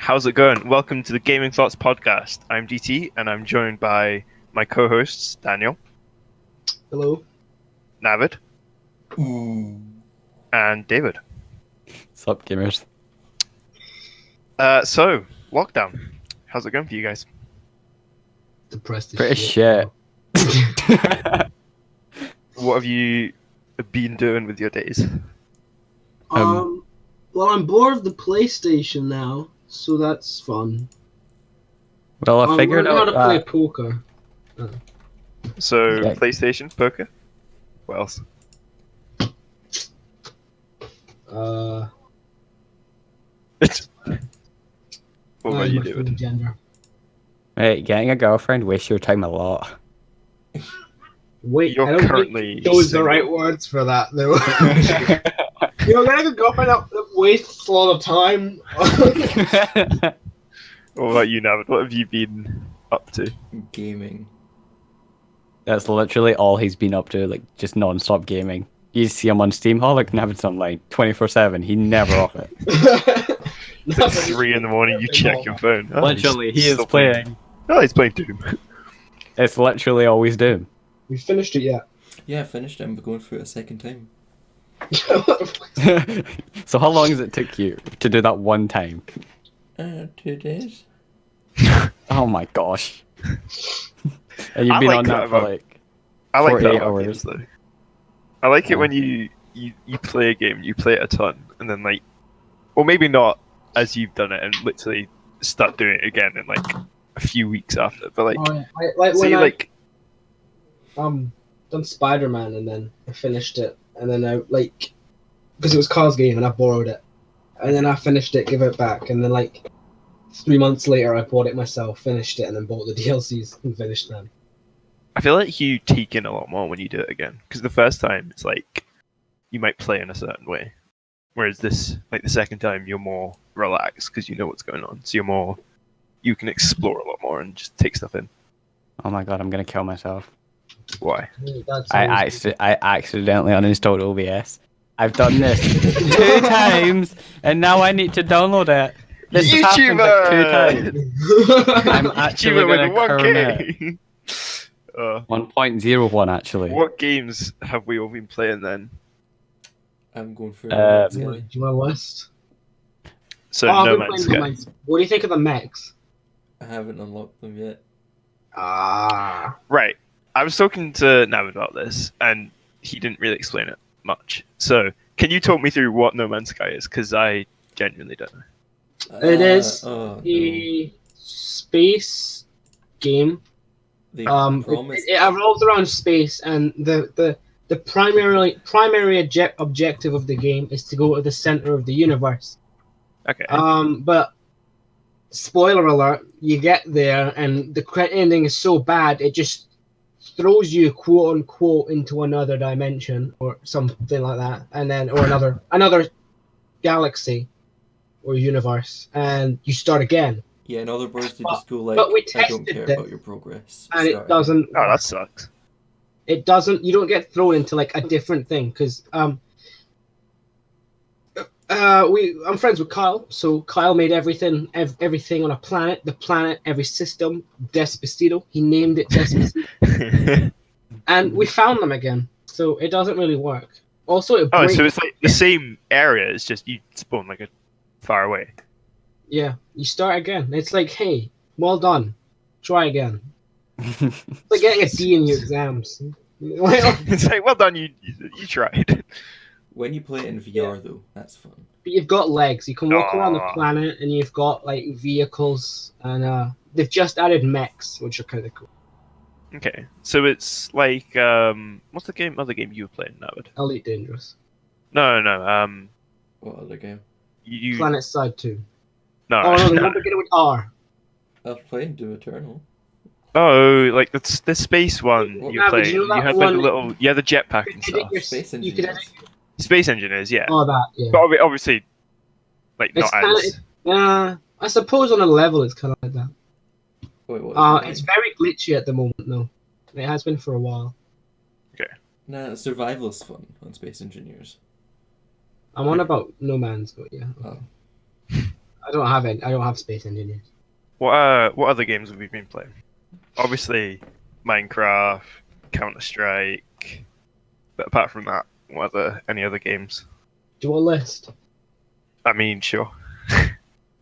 How's it going? Welcome to the Gaming Thoughts podcast. I'm GT, and I'm joined by my co-hosts Daniel, Hello. Navid, Ooh. and David. What's up, gamers? So lockdown. How's it going for you guys? Depressed as Pretty shit. shit. What have you been doing with your days? Well, I'm bored of the PlayStation now, so that's fun. Well, I figured learning how out to play that. poker. So Yeah. PlayStation, poker. What else? Uh, What about you, my full David? gender. Hey, getting a girlfriend wastes your time a lot. Wait, You're I don't currently think those are the single. right words for that, though. Getting a girlfriend that wastes a lot of time. What about you, Navid? What have you been up to? Gaming. That's literally all he's been up to, like just non-stop gaming. You see him on Steam, like Navid's online 24/7. He never off it. It's like 3 a.m. You check your phone. Oh, Literally, he he's is still playing. Oh, he's playing Doom. It's literally always Doom. We finished it yet? Yeah, I finished it. I'm going through it a second time. So how long does it take you to do that one time? 2 days. Oh my gosh. And you've I been like on that that for about- like I like that 48 about hours. games, though. I like it Yeah. when you play a game, you play it a ton, and then like, or maybe not as you've done it, and literally start doing it again in like a few weeks after. But like, Oh, yeah. Like when see, I like, done Spider-Man and then I finished it, and then I because it was Carl's game and I borrowed it, and then I finished it, give it back, and then like 3 months later I bought it myself, finished it, and then bought the DLCs and finished them. I feel like you take in a lot more when you do it again, because the first time it's like you might play in a certain way, whereas this, like the second time, you're more relaxed because you know what's going on, so you can explore a lot more and just take stuff in. Oh my god, I'm gonna kill myself. Why? That's I accidentally uninstalled OBS. I've done this 2 times, and now I need to download it. This has happened like 2 times. I'm actually YouTuber gonna with crown it. 1K. 1.01 actually. What games have we all been playing then? I'm going through Uh, No Do Man's Sky. you want a list? So I've No been Man's playing Sky. No Man's- What do you think of the mechs? I haven't unlocked them yet. Right. I was talking to Nav about this, and he didn't really explain it much. So, can you talk me through what No Man's Sky is? Because I genuinely don't know. It is Oh, no. a space game. They It promised. revolves around space, and the primary objective of the game is to go to the center of the universe. Okay. But spoiler alert, you get there, and the ending is so bad it just throws you quote unquote into another dimension or something like that, and then or another galaxy or universe, and you start again. Yeah, in other words, they just go like, but we I don't tested care it, about your progress. And Start it doesn't. Oh, that sucks. It doesn't. You don't get thrown into like a different thing because I'm friends with Kyle, so Kyle made everything on a planet. The planet, every system, Despacito. He named it Despacito, and we found them again. So it doesn't really work. Also, it Oh, breaks. so it's like the same area, it's just you spawn like a far away. Yeah, you start again. It's like, hey, well done, try again. It's like getting a D in your exams. It's like, well done, you tried. When you play it in VR, though, that's fun. But you've got legs. You can walk around the Aw. planet, and you've got like vehicles, and they've just added mechs, which are kind of cool. Okay, so it's like, what's the other game you were playing, Navid? Elite Dangerous. No, What other game? you, Planet Side 2. no, Oh no, the no. one beginning with R. I was playing Doom Eternal. Oh, like the space one Well, you yeah, but played. you know You that had like a one- little, yeah, the jetpack and You could edit stuff. your- Space you could edit- Engineers. Space Engineers, yeah. Oh, that, yeah. But obviously, like It's not kinda- as. I suppose on a level it's kind of like that. Wait, what? is it It's like? very glitchy at the moment, though. It has been for a while. Nah, survival's fun on Space Engineers. I'm on about No Man's, but yeah. Oh. I don't have it. I don't have Space Engineers. What other games have we been playing? Obviously, Minecraft, Counter-Strike. But apart from that, any other games? Do a list. I mean, sure.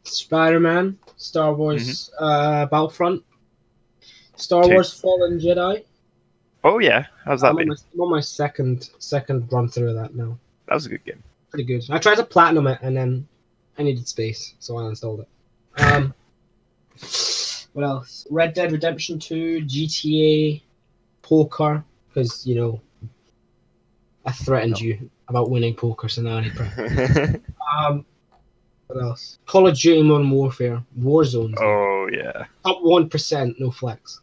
Spider-Man, Star Wars, Battlefront, Star Wars Fallen Jedi. Oh yeah, how's that been? I'm on my second run through of that now. That was a good game. Pretty good. I tried to platinum it and then I needed space, so I uninstalled it. What else? Red Dead Redemption 2, GTA, poker, because I threatened you about winning poker, so now I need practice. What else? Call of Duty Modern Warfare, Warzone. Oh yeah. Up 1%, no flex.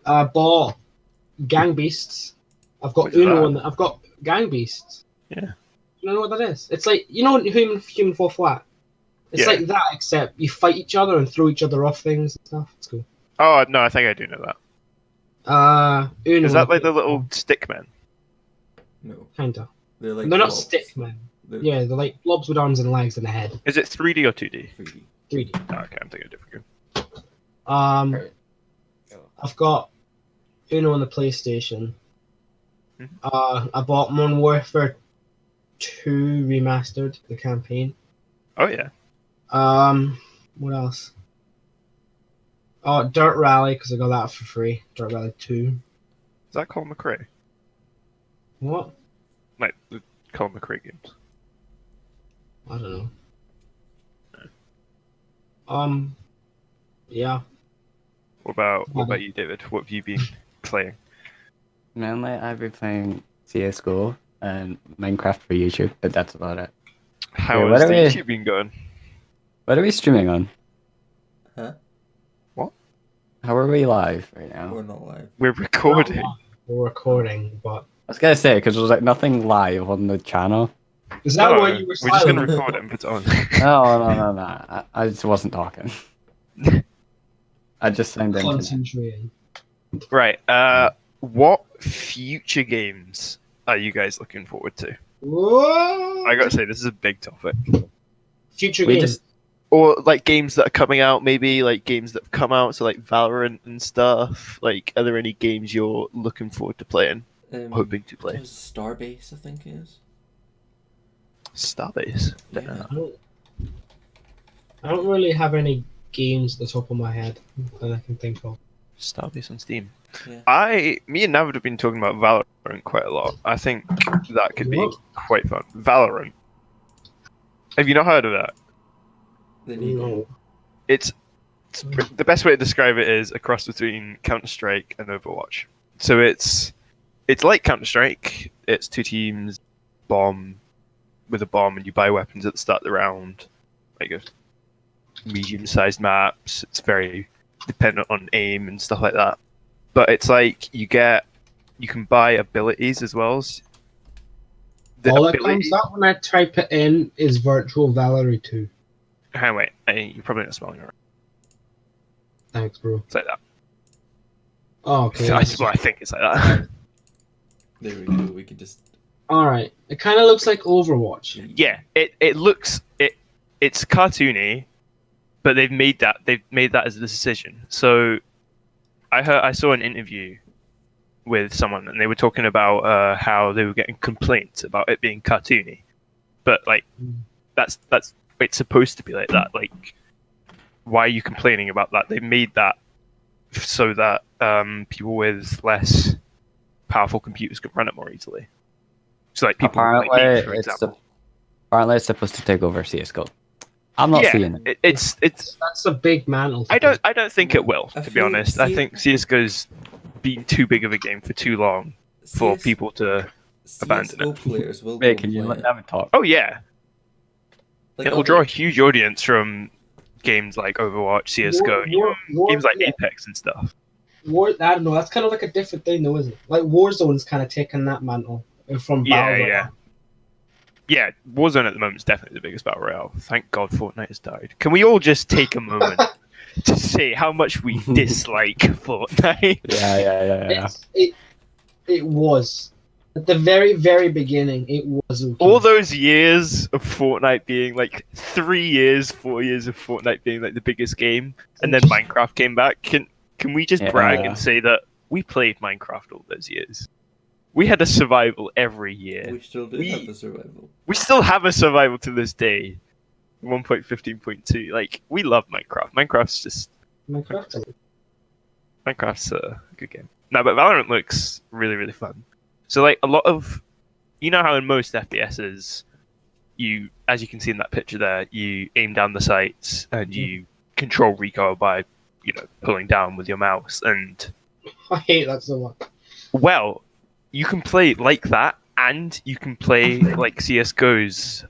I bought Gang Beasts. I've got Uno and I've got Gang Beasts. Yeah. You know what that is? It's like Human Fall Flat. It's like that, except you fight each other and throw each other off things and stuff. It's cool. Oh no, I think I do know that. Uno. Is that like the little stick men? No. Kinda. They're not stick men. Yeah, they're like blobs with arms and legs and a head. Is it 3D or 2D? 3D. 3D. Oh, okay, I'm thinking of a different game. I've got Uno on the PlayStation. Mm-hmm. I bought Modern Warfare 2 Remastered, the campaign. Oh yeah. What else? Oh, Dirt Rally, because I got that for free. Dirt Rally 2. Is that Colin McRae? What? Like the Colin McRae games? I don't know. Yeah. What about you, David? What have you been playing? Mainly, I've been playing CS:GO and Minecraft for YouTube, but that's about it. How has the YouTube been going? What are we streaming on? Huh? What? How are we live right now? We're not live. We're recording. We're recording, but... I was gonna say, because there's like nothing live on the channel. Is that why you were silent? We're just gonna record it and put it on. No. I just wasn't talking. I just signed in. Concentrating. Right. What future games are you guys looking forward to? Whoa! I gotta say, this is a big topic. Future games. Or like games that are coming out, maybe like games that have come out, so like Valorant and stuff. Like, are there any games you're looking forward to playing? Hoping to play? Starbase, I think it is. Starbase? Yeah. I don't really have any games at the top of my head that I can think of. Starbase on Steam. Yeah. Me and Nav have been talking about Valorant quite a lot. I think that could be quite fun. Valorant. Have you not heard of that? No. It's the best way to describe it is a cross between Counter-Strike and Overwatch. So it's like Counter-Strike. It's two teams, with a bomb, and you buy weapons at the start of the round. Like a medium-sized maps. It's very dependent on aim and stuff like that. But it's like you can buy abilities as well. All that comes up when I type it in is Virtual Valerie 2. Hang wait, you're probably not spelling it right. Thanks, bro. It's like that. Oh, okay. I think it's like that. There we go. We can just. All right. It kind of looks like Overwatch. Yeah, it's cartoony, but they've made that as a decision. So, I saw an interview with someone, and they were talking about how they were getting complaints about it being cartoony, but like that's it's supposed to be like that. Like, why are you complaining about that? They made that so that people with less powerful computers can run it more easily. So like people apparently, like me, for example. Apparently it's supposed to take over CS:GO. I'm not seeing it. It's that's a big mantle. I don't think it will, to be honest. I think CS:GO's been too big of a game for too long for people to abandon it. Players will Wait, can you let them talk? Oh yeah. Like, it'll draw a huge audience from games like Overwatch, CS:GO, games like Apex and stuff. I don't know. That's kind of like a different thing, though, isn't it? Like Warzone's kind of taken that mantle from Battle Royale. Yeah, Warzone at the moment is definitely the biggest battle royale. Thank God Fortnite has died. Can we all just take a moment to say how much we dislike Fortnite? Yeah. It was At the very, very beginning, it was okay. All those years of Fortnite being like 3 years, 4 years of Fortnite being like the biggest game, and then Minecraft came back. Can we just brag and say that we played Minecraft all those years? We had a survival every year. We still do have the survival. We still have a survival to this day. 1.15.2. Like, we love Minecraft. Minecraft's a good game. No, but Valorant looks really, really fun. So, like, a lot of... You know how in most FPSs, you, as you can see in that picture there, you aim down the sights and you control recoil by, you know, pulling down with your mouse. And... I hate that so much. Well, you can play like that, and you can play like CSGO's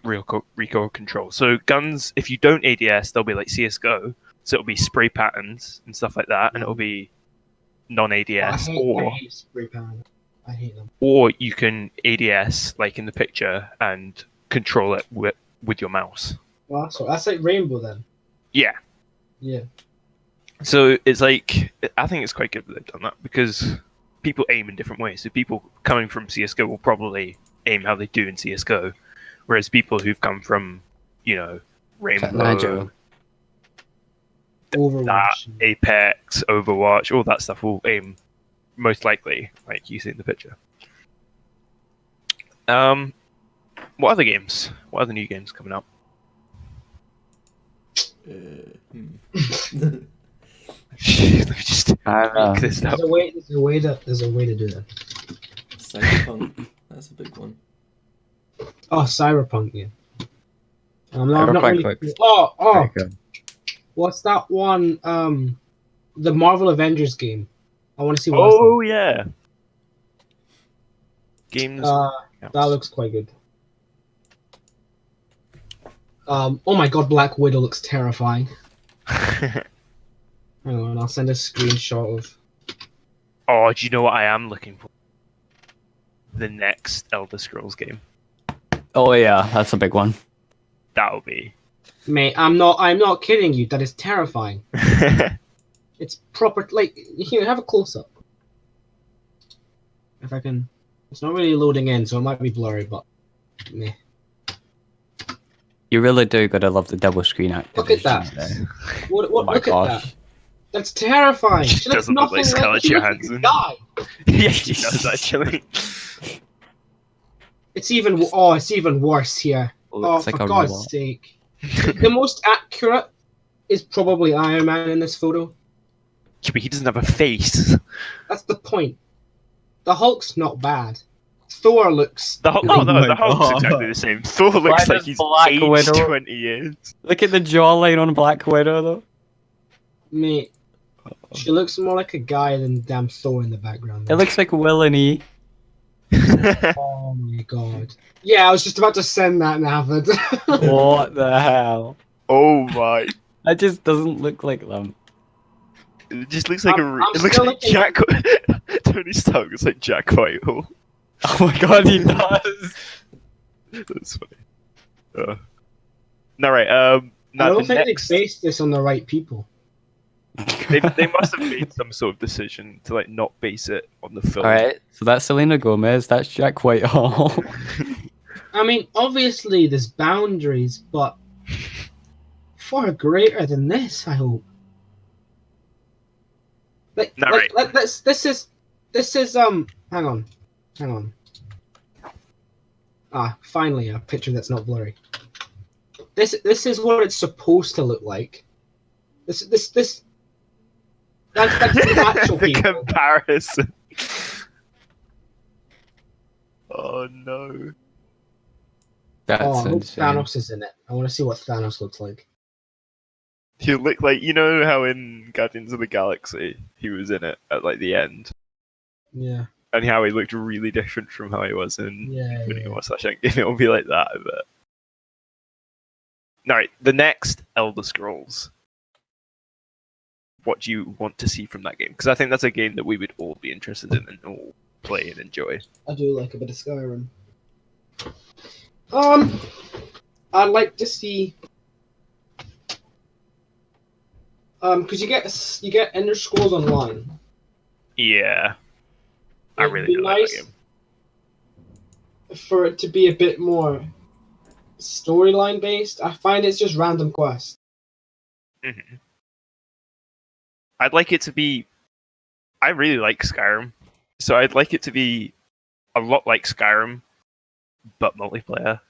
recoil control. So guns, if you don't ADS, they'll be like CSGO. So it'll be spray patterns and stuff like that, and it'll be non-ADS. I hate spray patterns. I hate them. Or you can ADS, like in the picture, and control it with your mouse. Well, so that's like Rainbow then. Yeah. Yeah. So it's like, I think it's quite good that they've done that, because people aim in different ways. So people coming from CSGO will probably aim how they do in CSGO, whereas people who've come from, you know, Rainbow, Overwatch, Apex, Overwatch, all that stuff will aim most likely like you see in the picture. What other games? What other new games coming up? Let me just make this up. There's a way to do that. Cyberpunk. That's a big one. Oh, Cyberpunk, yeah. I'm Cyberpunk not really... looks Oh! good. What's that one? The Marvel Avengers game. I want to see what. Oh yeah. Games. That looks quite good. Oh my god, Black Widow looks terrifying. Hang on, I'll send a screenshot of. Oh, do you know what I am looking for? The next Elder Scrolls game. Oh yeah, that's a big one. That'll be. Mate, I'm not kidding you. That is terrifying. It's proper. Like, here, have a close up. If I can. It's not really loading in, so it might be blurry, but. Meh. You really do gotta love the double screen activation. Look at that. There. What, Oh my look gosh. at that. That's terrifying. She looks Doesn't look nothing like Scarlett she looks like a Johansson. guy. Yeah, she does actually. It's even worse here. Looks Oh, like for a God's robot. sake. The most accurate is probably Iron Man in this photo. Yeah, but he doesn't have a face. That's the point. The Hulk's not bad. Thor looks... The Hulk, Oh my the Hulk's God. exactly the same. Thor looks Why like does he's Black aged Widow- 20 years. Look at the jawline on Black Widow though. Mate, she looks more like a guy than damn Thor in the background. It looks like Will and E. Oh my god. Yeah, I was just about to send that, Navid. What the hell? Oh my. That just doesn't look like them. It just looks like I'm it looks still like looking- Jack. Tony Stark looks like Jack Whitehall. Oh my god, he does. That's funny. No, right. I No, don't the think next, they based this on the right people. they must have made some sort of decision to like not base it on the film. Alright, so that's Selena Gomez, that's Jack Whitehall. I mean, obviously there's boundaries, but far greater than this, I hope. Like, No, like right. this is hang on. Ah, finally a picture that's not blurry. This is what it's supposed to look like. This that's the actual The people. comparison. Oh no. That's Oh, I hope insane. Thanos is in it. I want to see what Thanos looks like. He looked like, you know how in Guardians of the Galaxy he was in it at like the end, Yeah. and how he looked really different from how he was in Yeah. Infinity yeah. War / Endgame. It'll be like that, I bet. All right, the next Elder Scrolls. What do you want to see from that game? Because I think that's a game that we would all be interested in and all play and enjoy. I do like a bit of Skyrim. I'd like to see. Because you get Ender Scrolls Online. Yeah, I It'd really be do like nice. that game. for it to be a bit more storyline based. I find it's just random quests. Mhm. I'd like it to be. I really like Skyrim, so I'd like it to be a lot like Skyrim, but multiplayer,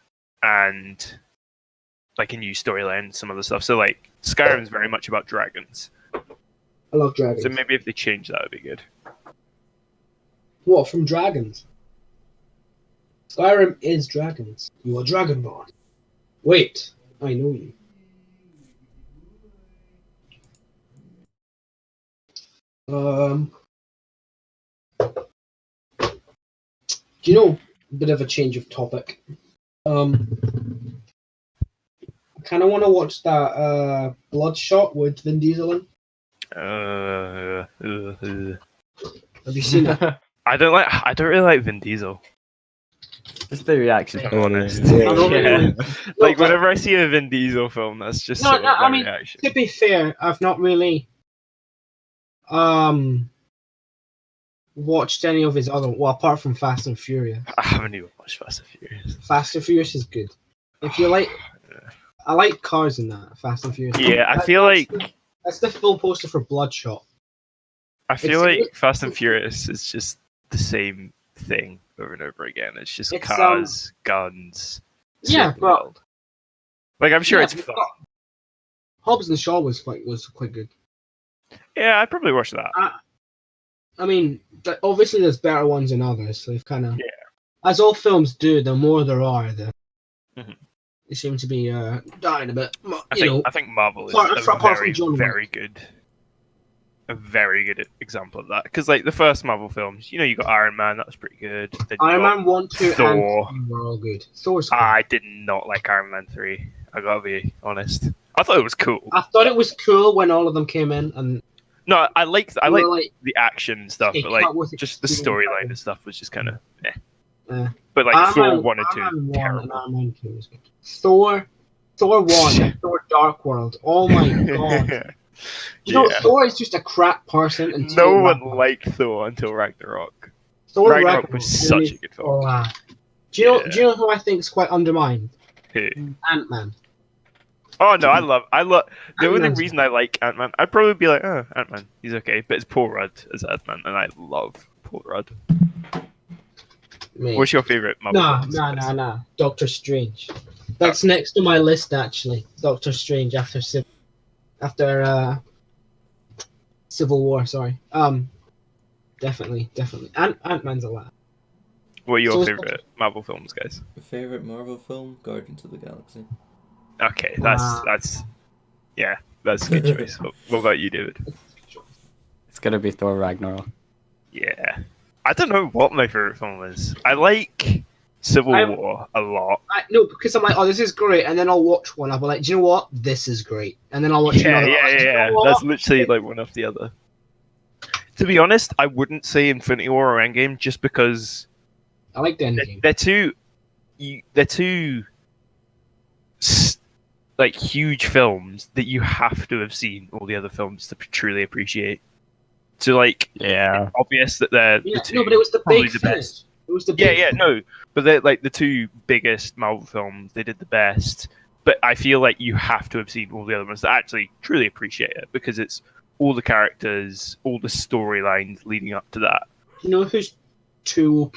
and like a new storyline, some other stuff. So like Skyrim's very much about dragons. I love dragons. So maybe if they change that, would be good. What, from dragons? Skyrim is dragons. You are Dragonborn. Wait, I know you. Do you know, a bit of a change of topic. I kind of want to watch that Bloodshot with Vin Diesel in. Have you seen it? I don't really like Vin Diesel. Just the reaction. If I'm honest. I don't really Yeah. like- Like No, whenever I see a Vin Diesel film, that's just No, sort of no, my I mean, reaction. to be fair, I've not really watched any of his other, well, apart from Fast and Furious. I haven't even watched Fast and Furious. Fast and Furious is good. If you like, I like cars in that Fast and Furious. Yeah, I feel like That's the full poster for Bloodshot. like Fast and Furious is just the same thing over and over again. It's just It's, cars, guns. Yeah, saving the but- world. Like I'm sure Yeah, it's but fun. Hobbs and Shaw was quite good. Yeah, I'd probably watch that. I mean, obviously there's better ones than others. So they've kind of, Yeah. as all films do, the more there are, Mhm. they seem to be dying a bit. I think Marvel is apart from a John Wick. very good example of that. Because like the first Marvel films, you got Iron Man, that was pretty good. Then you Iron got Man 1, 2, Thor. and 3 were all good. Thor's cool. I did not like Iron Man 3. I gotta be honest. I thought it was cool. I thought it was cool when all of them came in, and No, I like they were like, the action stuff, they but like cut with just the extreme storyline cutting. and stuff was just kind of Eh. But like Iron Thor Man- 1 and 2, Iron Man 1 and terrible. Iron Man 2 was good. Thor 1, and Thor Dark World. Oh my god. You know, Yeah. Thor is just a crap person until No one Ragnarok. liked Thor until Ragnarok. Thor Ragnarok was such a good film. Oh, wow. Do you know who I think is quite undermined? Who? Ant-Man. Oh no, I love the only Ant-Man's reason I like Ant-Man, I'd probably be like, oh, Ant-Man, he's okay, but it's Paul Rudd as Ant-Man, and I love Paul Rudd. Mate. What's your favorite Marvel Nah, films, nah, guys? nah, nah. Doctor Strange. That's next to my list, actually. Doctor Strange after Civil War. Sorry. Definitely. Ant-Man's a lot. What are your So- favorite Marvel films, guys? Favorite Marvel film? Guardians of the Galaxy. Okay, Wow. that's a good choice. What about you, David? It's gonna be Thor Ragnarok. Yeah, I don't know what my favorite film is. I like Civil I'm- War a lot. No, because I'm like, oh, this is great, and then I'll watch one. I'll be like, do you know what? This is great, and then I'll watch Yeah, another. one. I'm like, "Do you know what? That's literally like one after the other. To be honest, I wouldn't say Infinity War or Endgame just because I like the Endgame. they're two like huge films that you have to have seen all the other films to truly appreciate. So like, Yeah. it's obvious that they're Yeah, the two, no, but it was the probably big the finish. best. It was the Yeah, big yeah, no, but they're like the two biggest Marvel films. They did the best, but I feel like you have to have seen all the other ones to actually truly appreciate it because it's all the characters, all the storylines leading up to that. You know who's too OP?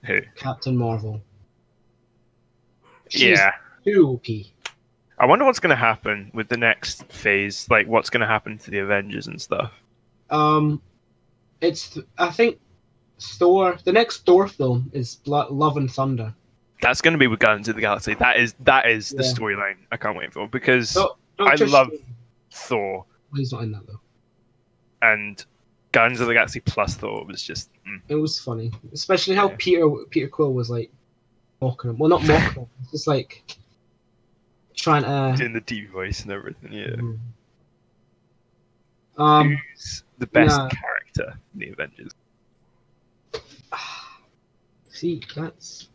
Who? Captain Marvel. She's Yeah. too OP. I wonder what's going to happen with the next phase, like what's going to happen to the Avengers and stuff. I think Thor. The next Thor film is Love and Thunder. That's going to be with Guardians of the Galaxy. That is the Yeah. storyline I can't wait for because So, I Doctor love Strange- Thor He's not in that though. and Guardians of the Galaxy plus Thor was just It was funny, especially how Yeah. Peter Quill was like mocking him. Well, not mocking him. Just like trying to. doing the deep voice and everything. Yeah. Who's the best nah. character in the Avengers? See, that's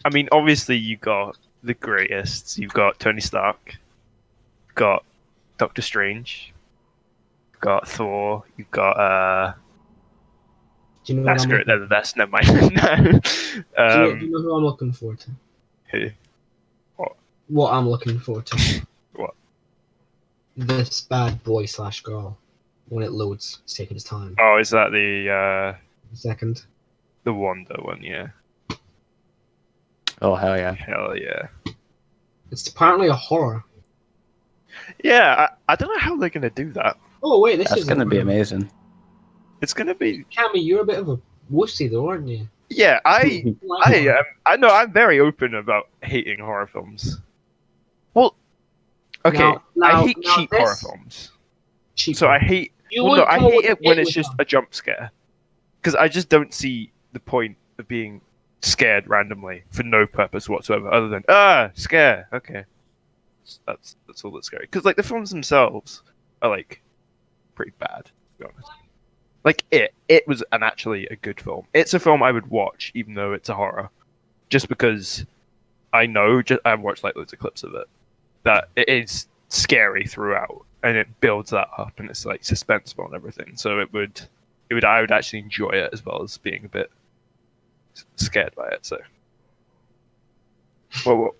I mean, obviously you got the greatest. You've got Tony Stark. You've got Doctor Strange. You've got Thor. You've got Do you know That's what I'm great. looking That's never mind. No. do you know who I'm looking forward to? Who? What I'm looking forward to. What? This bad boy / girl. When it loads, it's taking its time. Oh, is that the Second. Wanda one? Yeah. Oh hell yeah! Hell yeah. It's apparently a horror. Yeah, I don't know how they're gonna do that. Oh wait, this That's is gonna be amazing. It's gonna be. Cammy, you're a bit of a wussy though, aren't you? Yeah, I Like horror. I know I'm very open about hating horror films. Well, okay, I hate now cheap this- horror films. Cheap. So I hate. You Well, no, wouldn't I come up hate with it a when hit it's with just them. a jump scare, because I just don't see the point of being scared randomly for no purpose whatsoever, other than scare. Okay, that's all that's scary. Because like the films themselves are like pretty bad, to be honest. Like it was actually a good film. It's a film I would watch, even though it's a horror, just because I know. I've watched like loads of clips of it that it is scary throughout, and it builds that up, and it's like suspenseful and everything. So I would actually enjoy it as well as being a bit scared by it. So,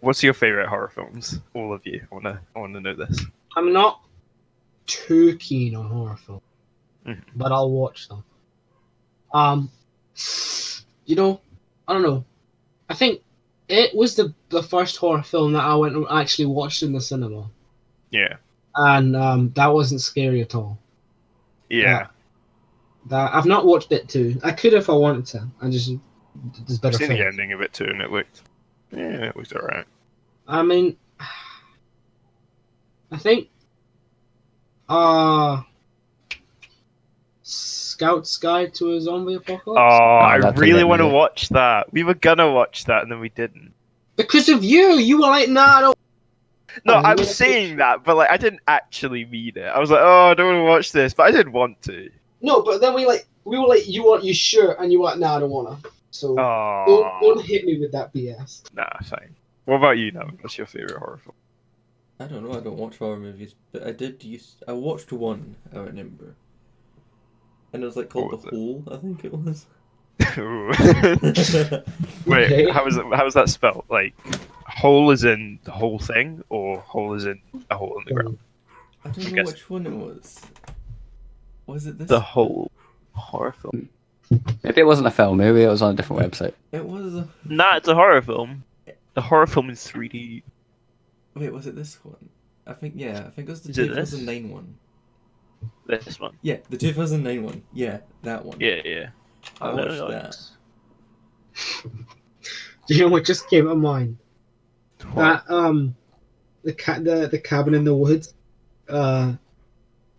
what's your favorite horror films? All of you. I wanna know this. I'm not too keen on horror films, but I'll watch them. You know, I don't know. I think it was the first horror film that I went and actually watched in the cinema, Yeah. and that wasn't scary at all. Yeah. That I've not watched it too. I could if I wanted to. There's better I've seen the films. ending of it too, and it looked alright. I mean, I think Scout's Guide to a Zombie Apocalypse. I that's really a want to bit watch that. We were gonna watch that, and then we didn't. Because of you, you were like, nah, I don't. No, Oh, I'm yeah. saying that, but like I didn't actually mean it. I was like, oh, I don't want to watch this, but I did want to. No, but then we were like, you sure? And you were like, nah, I don't wanna. So Oh, don't hit me with that BS. nah, fine. What about you, now? What's your favorite horror film? I don't know. I don't watch horror movies, but I watched one out in Edinburgh, and it was like called What The Hole. I think it was. Wait, Okay. how is that spelled? Like, hole is in the whole thing, or hole is in a hole in the ground? I don't know guess- which one it was. Was it this? The whole horror film. Maybe it wasn't a film. Maybe it was on a different website. It was. Nah, it's a horror film. The horror film is 3D. Wait, was it this one? I think it was the Is it this? 2009 one. This one. Yeah, the 2009 one. Yeah, that one. Yeah. I watched know. that. Do you know what just came to mind? What? That the cabin in the woods,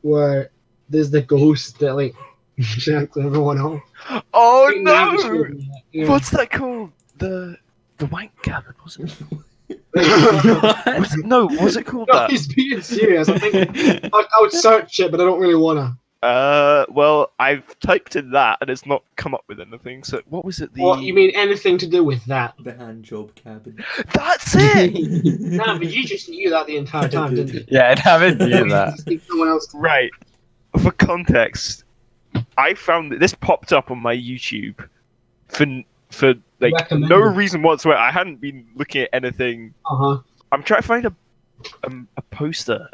where there's the ghost that like jacks everyone off. Oh I think Navi no! showed me that, yeah. What's that called? The wank cabin, wasn't it? Was it called No, that? he's being serious. I think I would search it, but I don't really wanna. Well, I've typed in that and it's not come up with anything. So what was it? What you mean? Anything to do with that? The hand job cabin. That's it. Nah, but you just knew that the entire time, didn't you? Yeah, I haven't knew that. Just think someone else. Right. For context, I found that this popped up on my YouTube for like Recommended. no reason whatsoever. I hadn't been looking at anything. I'm trying to find a poster.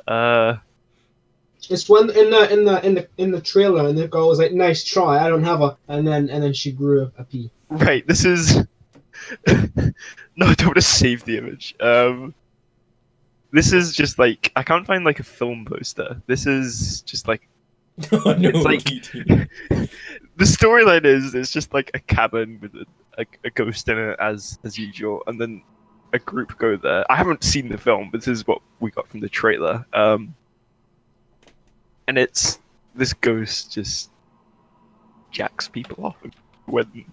It's when in the trailer, and the girl was like, "Nice try, I don't have a," and then she grew a pea. Right. This is. No, I don't want to save the image. This is just like I can't find like a film poster. This is just like Oh, no, it's like eating. the storyline is it's just like a cabin with a ghost in it as usual, and then a group go there. I haven't seen the film, but this is what we got from the trailer. And it's this ghost just jacks people off, and when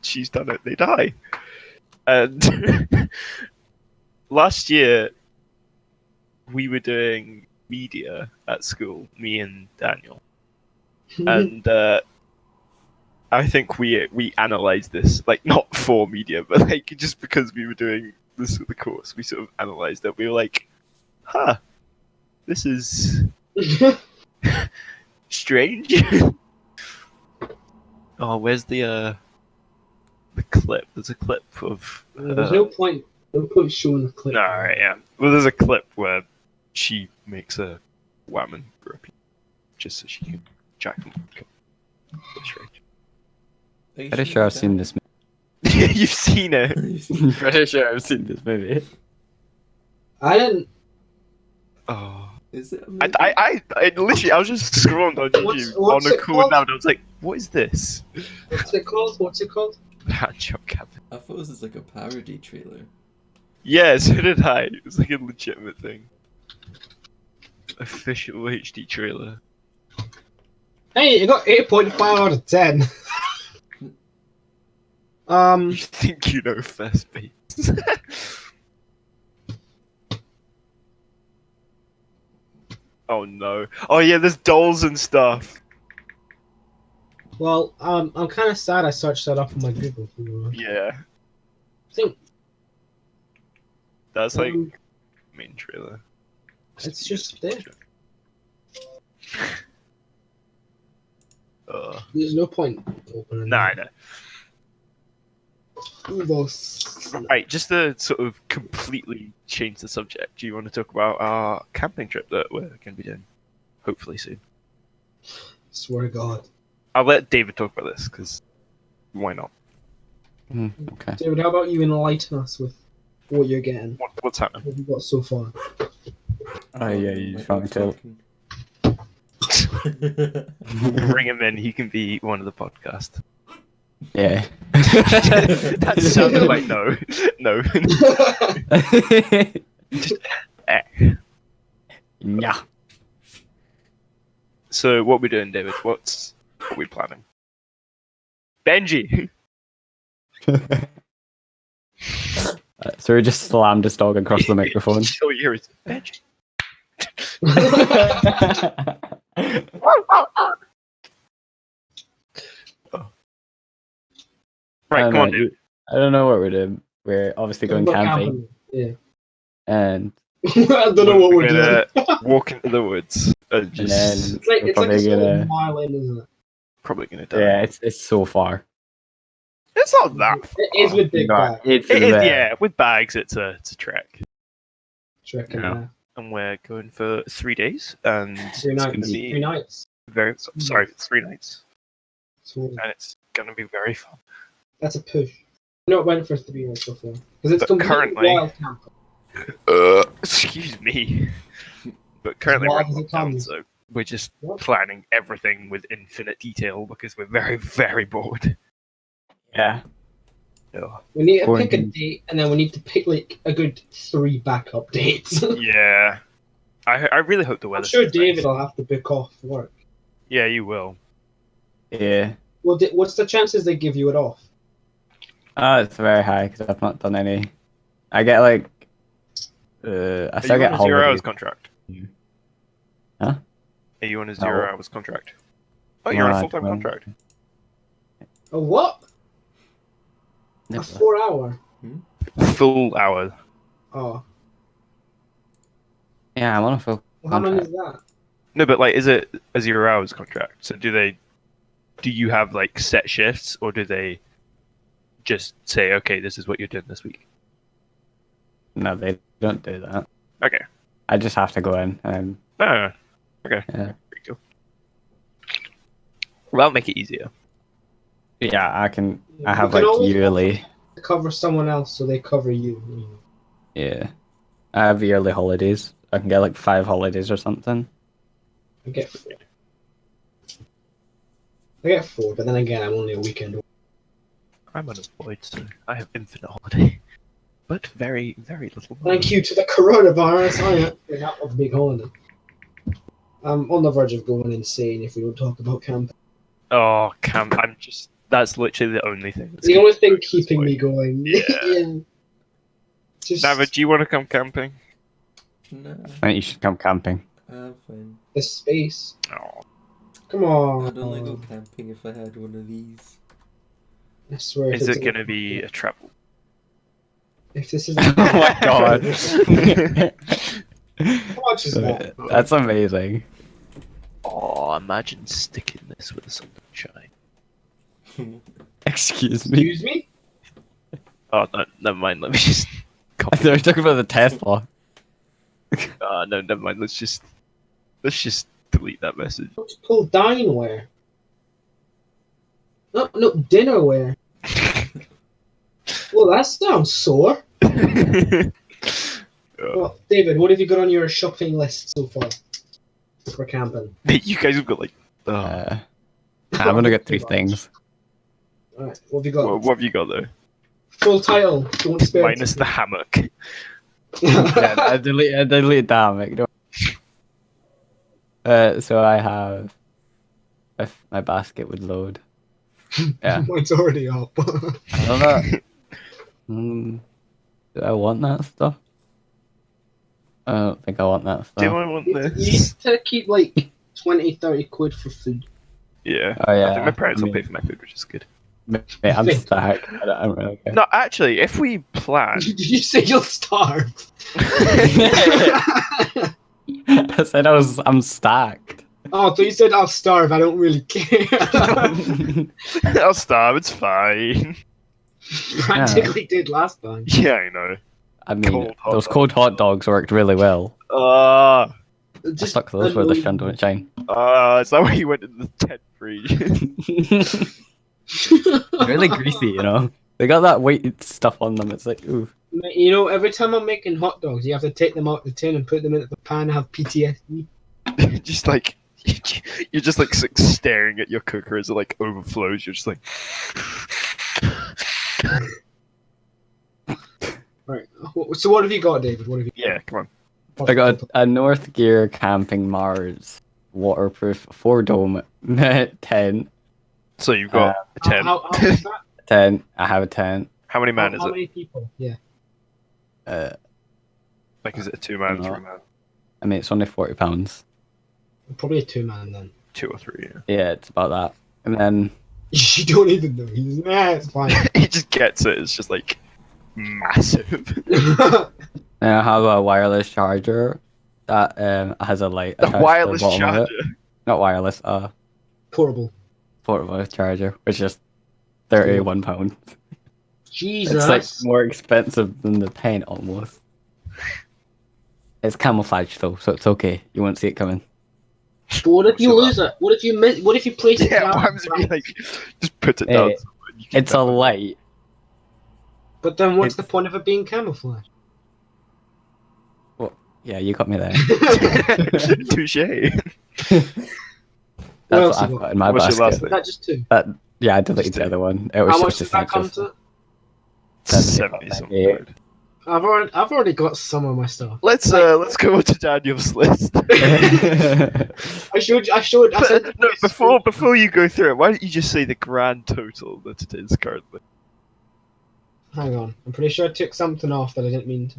she's done it, they die. And last year we were doing media at school, me and Daniel, and I think we analysed this, like not for media, but like just because we were doing this the course, we sort of analysed it. We were like, "Huh, this is strange." Oh, where's the clip? There's a clip of. There's no point. No point showing the clip. No, right, yeah. Well, there's a clip where she makes a woman groupie just so she can jack them. That's right. Are you Pretty sure I've that? seen this. You've seen it. Pretty sure I've seen this movie. I didn't. Oh. Is it a movie? I literally, I was just scrolling on YouTube What's on a it cool called? now, and I was like, what is this? What's it called? What's it called? Handjob cabin. I thought this was like a parody trailer. Yeah, so did I. It was like a legitimate thing. Official HD trailer. Hey, you got 8.5 out of 10. You think you know first base? Oh no. Oh yeah, there's dolls and stuff. Well, I'm kind of sad I searched that up on my Google. Yeah. I think That's like main trailer. it's just there. There's no point opening. Nah, I know. Those. Right, just to sort of completely change the subject, do you want to talk about our camping trip that we're going to be doing? Hopefully soon. Swear to God. I'll let David talk about this, because why not? Okay. David, how about you enlighten us with what you're getting? What's happening? What have you got so far? Oh yeah, you just want me to. Bring him in, he can be one of the podcast. Yeah. That sounded like no. No. Yeah. So what are we doing, David? What are we planning? Benji! So we just slammed his dog across the microphone. So you hear it, Benji. Oh. Right, come on, dude. I don't know what we're doing. We're obviously going camping. Yeah. And I don't know what we're doing. Walk into the woods and just then It's like we're it's like a probably sort gonna. of mile in, isn't it? probably gonna die. Yeah, it's so far. It's not that far. It is with big bag. It's It is, there. yeah. With bags, it's a trek. Checking Yeah. it. And we're going for 3 days, and 3 it's nights. gonna be 3 nights. very. Sorry, 3 nights, So and it's gonna be very fun. that's a push. Not went for 3 nights so far because it's But completely currently- wild camping. Excuse me. But currently we're Wild in as it lockdown, comes. so we're just What? planning everything with infinite detail because we're very, very bored. Yeah. Yeah. We need to pick a Quarantine. date, and then we need to pick like a good 3 backup dates. Yeah. I really hope the I'm weather. sure stays David nice. will have to book off work. Yeah, you will. Yeah. Well, what's the chances they give you it off? Oh, it's very high because I've not done any. I get like. I Are still you get on a 0 hours holidays. contract? Huh? Are you on a No. 0 hours contract? Oh, you're on No, a I full-time don't. contract. A what? A Never. 4 hour? Full hour. Oh. Yeah, I'm on a full. Well, how many Contract. is that? No, but like, is it a 0 hours contract? So do you have like set shifts, or do they just say, okay, this is what you're doing this week? No, they don't do that. Okay. I just have to go in and. No. Okay. Yeah. Pretty cool. Well, that'll make it easier. Yeah, I can. I You have can like always yearly. cover someone else, so they cover you. Yeah. I have yearly holidays. I can get like 5 holidays or something. I get 4. I get 4, but then again, I'm only a weekend. I'm unemployed, so I have infinite holiday. But very, very little money. Thank you to the coronavirus. I got a big holiday. I'm on the verge of going insane if we don't talk about camping. Oh, camp. That's literally the only thing. That's The only keeping thing me going at this keeping me point. going. Yeah. Just David, do you want to come camping? Nah, I think you should come camping. I'm fine. the space. Oh. Come on. I'd only go camping if I had one of these. I swear. Is it going to be a travel? If this is. Oh my god. How much is that? That's amazing. Oh, imagine sticking this with the sunshine. Excuse me. Excuse me? Oh, no, never mind. Let me just. I thought we were talking about the Tesla. No, never mind. Let's just delete that message. What's called dineware? No, dinnerware. Well, that sounds sore. Well, David, what have you got on your shopping list so far for camping? You guys have got like. I'm gonna get 3 things. Alright, what have you got? What have you got though? Full title. Don't spare Minus the hammock. Yeah, I deleted that. Like, so I have. If my basket would load. Yeah. Mine's already up. I don't know. Do I want that stuff? I don't think I want that stuff. Do I want You this? need to keep like 20-30 quid for food. Yeah. Oh yeah. I think my parents I will mean, pay for my food, which is good. Mate, I'm stacked. I don't really care. No, actually, if we plan. Did you say you'll starve? I said I'm stacked. Oh, so you said I'll starve. I don't really care. I'll starve, it's fine. Practically did last time. Yeah, I know. I mean, Cold hot those dog. cold hot dogs worked really well. I Just stuck those where the sun don't shine. is that why you went in the tent region? Really greasy, you know. They got that white stuff on them. It's like, ooh. You know, every time I'm making hot dogs, you have to take them out the tin and put them into the pan and have PTSD. Just like you're just like staring at your cooker as it like overflows. You're just like. Right. So what have you got, David? What have you? Yeah, come on. I got a North Gear Camping Mars waterproof 4-dome tent. So you've got a tent. How is that? Tent. I have a tent. How many man is How it? many people? Yeah. Like, is it a 2-man, No. 3-man? I mean, it's only £40. Probably a 2-man then. 2 or 3, yeah. Yeah, it's about that. And then You don't even know. He's it's fine. He just gets it. It's just like massive. I have a wireless charger that has a light. A attached wireless to the bottom of it. charger. Not wireless. Portable. Portable charger, which is £31. Jesus. It's like more expensive than the tent almost. It's camouflage though, so it's okay. You won't see it coming. But what if you lose it? What if you miss? What if you place it Yeah, down? what happens if you like just put it down? Hey, somewhere and you keep It's a light. But then what's the it's- point of it being camouflage? Yeah, you got me there. Touche. That's else what I've you got in my What's your last basket. Is that just 2? Yeah, I deleted Just the other one. It was How much just does that come essentials. to? 70 something. Yeah. I've already got some of my stuff. Let's go on to Daniel's list. I showed. I said No, before you go through it, why don't you just say the grand total that it is currently? Hang on. I'm pretty sure I took something off that I didn't mean to.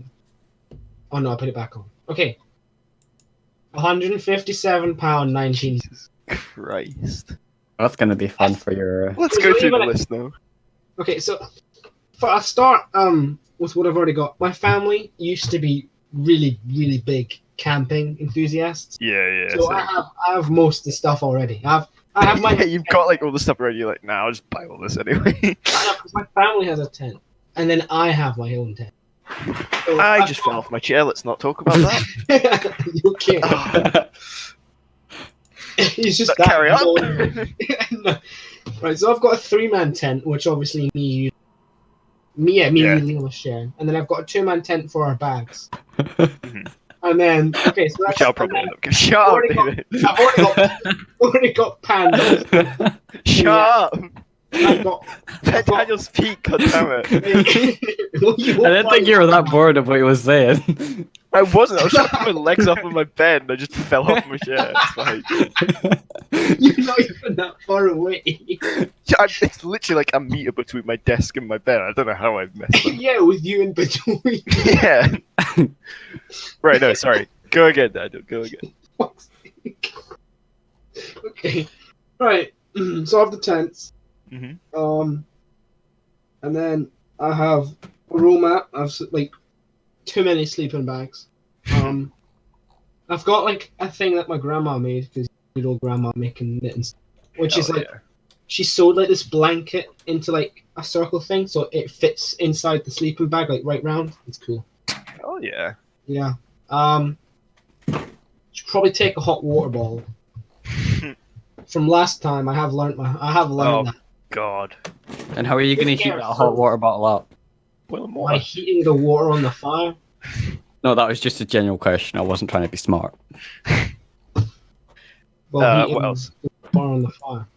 Oh no, I put it back on. Okay. £157.19. Jesus Christ. That's gonna be fun for your. Let's go through the list now. Okay, so for a start, with what I've already got, my family used to be really, really big camping enthusiasts. Yeah. So I have most of the stuff already. I have my Yeah, you've got like all the stuff already. You're like, nah, I'll just buy all this anyway. because my family has a tent, and then I have my own tent. So I I've just got- fell off my chair. Let's not talk about that. You can't. He's just that Carry on. bold. No. Right, so I've got a 3-man tent, which obviously me Yeah. and Liam was sharing, and then I've got a 2-man tent for our bags. Mhm. And then okay, so Which that's I'll probably end up getting. Shut up, already got- David. I've already got pandas. Shut up. I've got. Let Daniel speak, goddammit. I didn't think you were that bored of what he was saying. I wasn't. I was trying to put my legs off of my bed and I just fell off my chair. It's fine. You're not even that far away. It's literally like a meter between my desk and my bed. I don't know how I've messed up. Yeah, with you in between. Yeah. Right, no, sorry. Go again, Daniel. Go again. Okay. Right. So I have the tents. Mm-hmm. And then I have a roll mat. I have like too many sleeping bags. I've got like a thing that my grandma made because good old grandma making knitting, which is like she sewed like this blanket into like a circle thing, so it fits inside the sleeping bag, like right round. It's cool. Oh yeah. Yeah. Should probably take a hot water bottle. From last time, I have learned Oh that. God. And how are you going to heat that hot water bottle up? Well, more. By heating the water on the fire. No, that was just a general question. I wasn't trying to be smart. Well, heating what else? the water on the fire.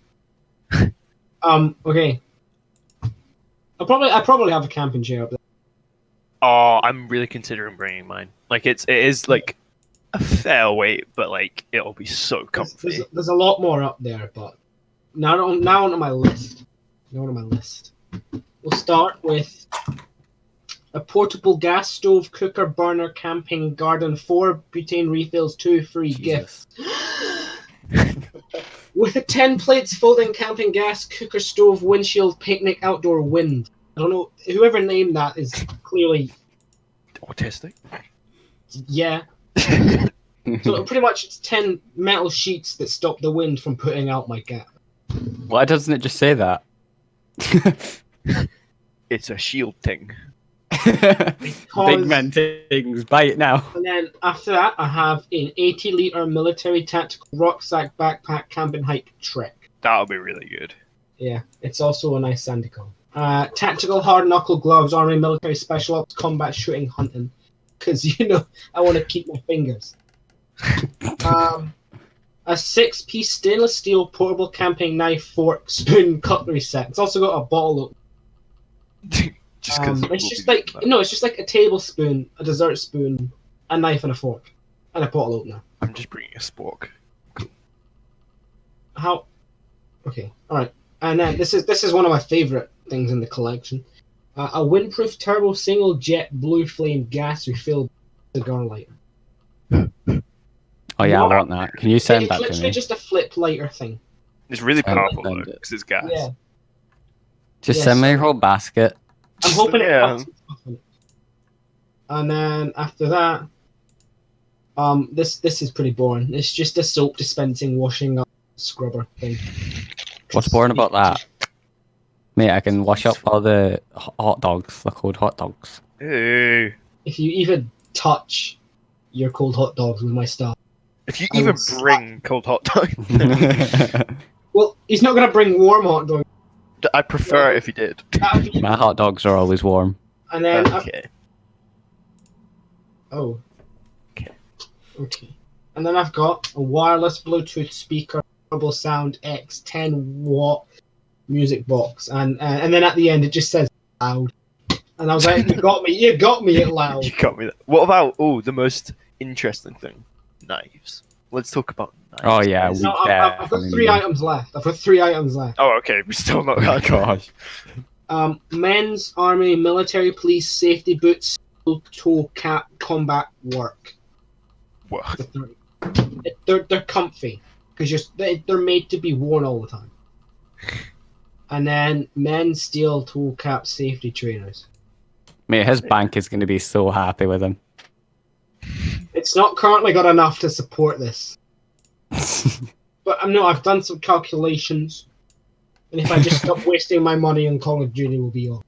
Okay. I probably have a camping chair up there. Oh, I'm really considering bringing mine. Like it is like a fair weight, but like it'll be so comfy. There's a lot more up there, but now onto my list. Now onto my list. We'll start with a portable gas stove, cooker, burner, camping garden, 4 butane refills, 2 free gifts. With a 10 plates, folding camping gas, cooker, stove, windshield, picnic, outdoor, wind. I don't know. Whoever named that is clearly Autistic. Yeah. So pretty much it's 10 metal sheets that stop the wind from putting out my gas. Why doesn't it just say that? It's a shield thing. Big man things. Buy it now. And then after that, I have an 80-liter military tactical rucksack backpack camping hike trek. That'll be really good. Yeah, it's also a nice sandy cone. Tactical hard knuckle gloves, army, military, special ops, combat, shooting, hunting. Because, I want to keep my fingers. A 6-piece stainless steel portable camping knife, fork, spoon, cutlery set. It's also got a bottle opener. It's just like a tablespoon, a dessert spoon, a knife and a fork, and a bottle opener. I'm just bringing a spork. How? Okay, all right. And then this is one of my favorite things in the collection. A windproof turbo single jet blue flame gas refilled cigar lighter. Oh yeah, I want that. Can you send that to It's me? literally just a flip lighter thing. It's really Send powerful it. though, because it's gas. Yeah. Just send me your whole basket. I'm hoping Yeah. it cuts stuff in it. And then after that, this is pretty boring. It's just a soap dispensing, washing up scrubber thing. What's boring about that? Mate, I can wash up all the hot dogs. They're called hot dogs. Ew. If you even touch your cold hot dogs with my stuff. If you I even would slap- bring cold hot dog, Well, he's not gonna bring warm hot dogs. I prefer it if you did. My hot dogs are always warm. And then Okay. Okay. And then I've got a wireless Bluetooth speaker, Audible Sound X 10-watt music box, and then at the end it just says loud. And I was like, you got me at loud. You got me there. What about the most interesting thing? Knives. Let's talk about knives. Oh yeah, guys. we No, I've got 3 items left. Oh, okay. We're still not. Oh gosh. Men's army, military, police, safety boots, toe cap, combat work. What? They're comfy because they're made to be worn all the time. And then men's steel toe cap safety trainers. Mate, his bank is going to be so happy with him. It's not currently got enough to support this, but I've done some calculations, and if I just stop wasting my money on Call of Duty, we'll be all.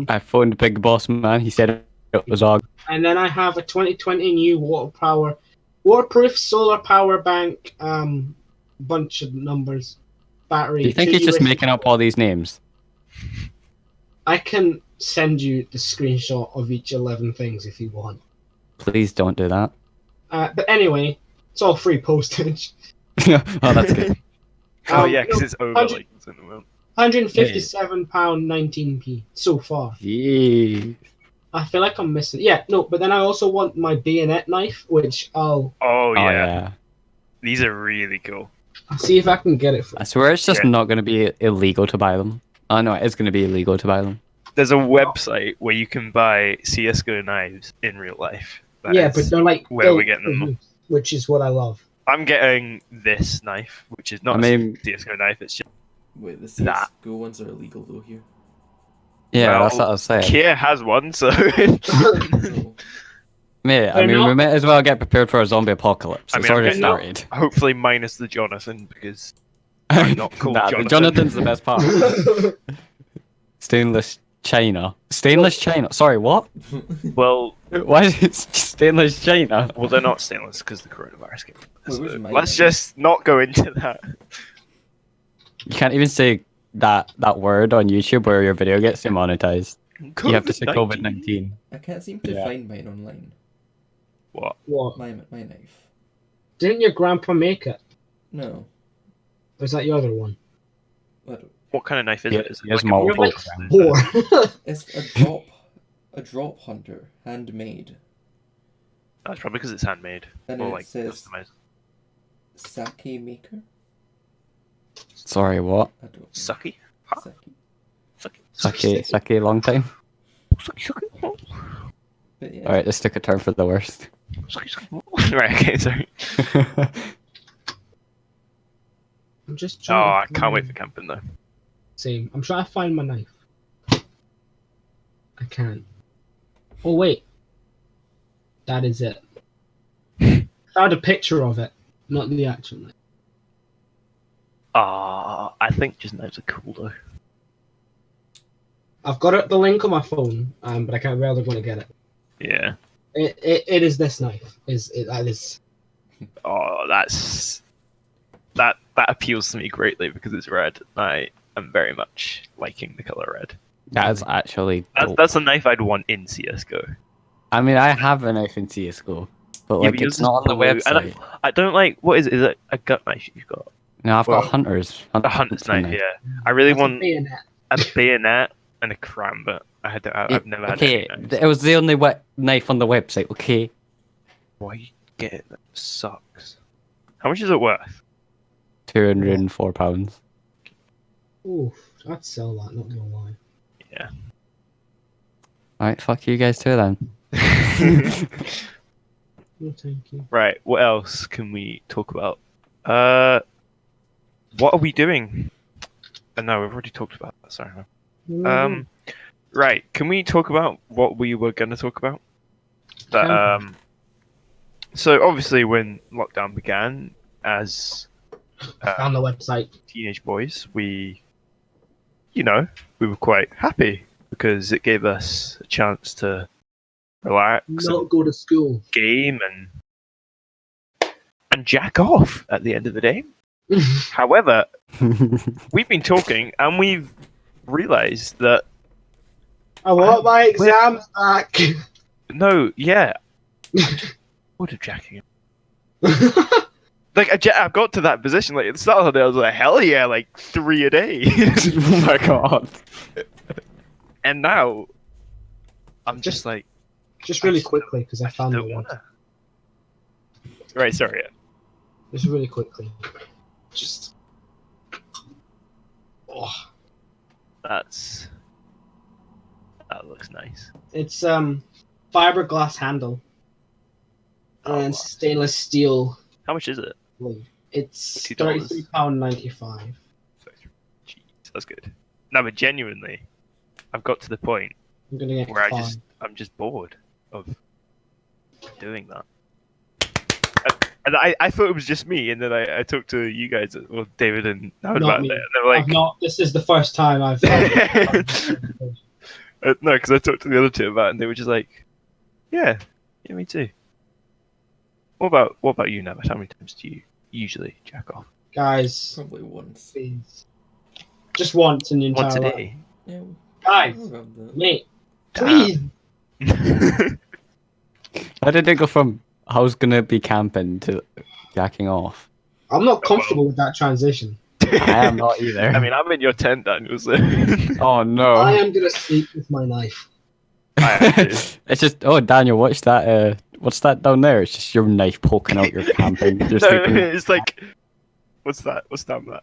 I phoned Big Boss Man. He said it was all. And then I have a 2020 new waterproof solar power bank, bunch of numbers, battery. Do you think 2 he's just USB making up all these names? I can send you the screenshot of each 11 things if you want. Please don't do that. But anyway, it's all free postage. Oh, that's good. Oh yeah, because it's over 100 like in the world. £157.19p so far. Yee. I feel like I'm missing. Yeah, no, but then I also want my bayonet knife, which I'll Oh Oh yeah. yeah. These are really cool. see if I can get it for. I swear it's just Yeah. not going to be illegal to buy them. Oh no, it is going to be illegal to buy them. There's a website where you can buy CS:GO knives in real life. That Yeah, is but they're like where we're built getting for them. use, which is what I love. I'm getting this knife, which is not I mean- a CS:GO knife. It's just Wait, the Nah. CSGO ones are illegal though here. Yeah, Well, that's what I was saying. Kia has one, so So, Mate, I They're mean, not- we might as well get prepared for a zombie apocalypse. I It's mean, I'm already getting- started. hopefully minus the Jonathan because I'm not called Nah, Jonathan. Jonathan's the best part. Stainless China. Stainless China. Sorry, what? Well, Why is it stainless China? well, they're not stainless because the coronavirus came. Wait, where's So my let's knife? just not go into that. You can't even say that word on YouTube where your video gets demonetized. You have to say COVID-19. I can't seem to Yeah. find mine online. What? What? My knife. Didn't your grandpa make it? No. Or is that your other one? I don't- What kind of knife is Yeah, it? Is it he has like a You have multiple. like multi- 4. It's a drop hunter, handmade. That's probably because it's handmade. And Or it like says customized. sake maker? Sorry, what? I don't know. Sucky? Sake. Sucky? Sake, long time. Sucky? But yeah. Alright, this took a turn for the worst. Sucky? Right, okay, sorry. I'm just Oh, trying I to can't wait for find- camping though. Same. I'm trying to find my knife. I can't. Oh wait. That is it. I found a picture of it, not the actual knife. I think just knives are cool though. I've got the link on my phone, but I can't really want to get it. Yeah. It is this knife. That is. Oh, that appeals to me greatly because it's red. I am very much liking the color red. That's actually dope. That's a knife I'd want in CS:GO. I mean, I have a knife in CSGO, but Yeah, like but yours it's is not on the blue, and website. I don't like. What is it? Is it a gut knife you've got? No, I've Well, got hunters. A hunter's knife. Yeah. I really That's a want bayonet. a bayonet and a cram, but I've never had Okay, any knives. it was the only knife on the website. Okay, Why you get it? That sucks. How much is it worth? £204. Oof, I'd sell that. Not gonna lie. Yeah. Alright, fuck you guys too then. No, thank you. Right. What else can we talk about? What are we doing? No, we've already talked about that. Sorry. Right. Can we talk about what we were going to talk about? That So obviously, when lockdown began, as I found the website. teenage boys, we were quite happy because it gave us a chance to relax, Not go to school. game, and jack off at the end of the day. However, we've been talking and we've realized that I want my exams back. no, yeah, what a jacking. Like I've got to that position. Like at the start of the day, I was like, hell yeah, like 3 a day. Oh my god. And now, I'm just like, Just really quickly, because I found the don't one. wanna. Right, sorry. Just really quickly. Just. Oh, That looks nice. it's fiberglass handle Oh, and wow. stainless steel How much is it? blade. It's $2. £33.95. Jeez, that's good. No, but genuinely, I've got to the point I'm gonna get where 5. I'm just bored of doing that. And I thought it was just me, and then I talked to you guys, well, David and Howard Not about me. it, and they were like, I've not. This is the first time I've. no, because I talked to the other two about it, and they were just like, yeah, me too. What about you, Nabat? How many times do you usually jack off? Guys, Probably once. please. Just once in the entire Once a life. day. Yeah, Guys, around that. mate, Damn. please. How did it go from I was gonna be camping to jacking off? I'm not comfortable with that transition. I am not either. I mean, I'm in your tent, Daniel. So Oh no. I am gonna sleep with my knife. It's just Daniel, watch that what's that down there? It's just your knife poking out your camping. You're No, sleeping. it's like, what's that? What's down there?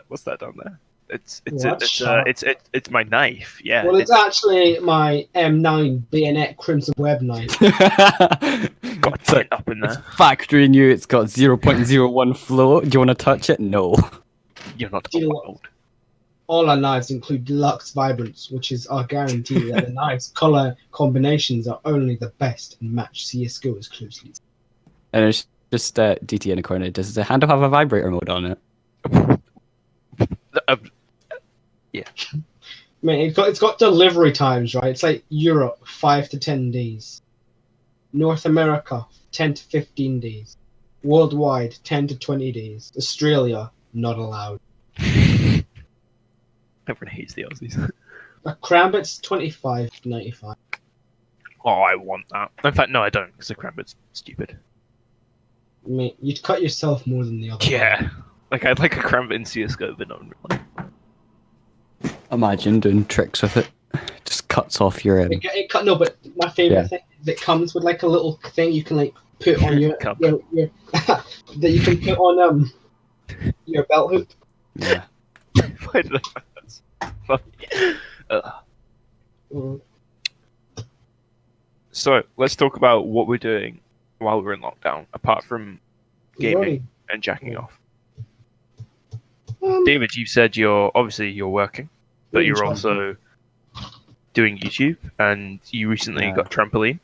It's What? Sharp. it's my knife. Yeah. Well, it's actually my M9 bayonet Crimson Web knife. got a It's like- tent up in It's there. factory new, it's got 0.01 flow. Do you wanna touch it? No. You're not Do you know what? old. All our knives include Deluxe Vibrance, which is our guarantee that the knives' color combinations are only the best and match CSGO exclusively. And it's just DT in a corner. Does the handle have a vibrator mode on it? Man, it's got delivery times, right? It's like Europe, 5 to 10 days. North America, 10 to 15 days. Worldwide, 10 to 20 days. Australia, not allowed. Everyone hates the Aussies. A Krambit's 25.95. Oh, I want that. In fact, no, I don't, because the Krambit's stupid. Mate, you'd cut yourself more than the other. Yeah. Like, I'd like a Krambit in CSGO, but not in real life. Imagine doing tricks with it. Just cuts off your No, but my favorite thing is it comes with like a little thing you can like put on your that you can put on your belt hoop. Yeah. Why did I find that so funny? Mm. So, let's talk about what we're doing while we're in lockdown, apart from gaming and jacking off. David, you said you're working, but you're also doing YouTube, and you recently got trampoline,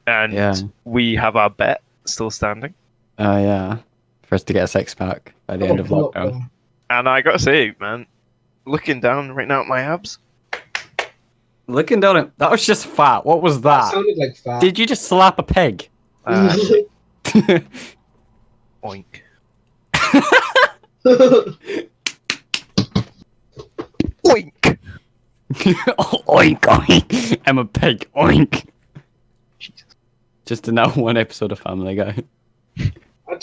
and we have our bet still standing. Yeah. For us to get a six-pack by the end of lockdown. And I gotta say, man, looking down right now at my abs. Looking down at that was just fat. What was that? That sounded like fat. Did you just slap a pig? Oink. Oink. Oink, oink. I'm a pig. Oink. Jesus. Just in that one episode of Family Guy. I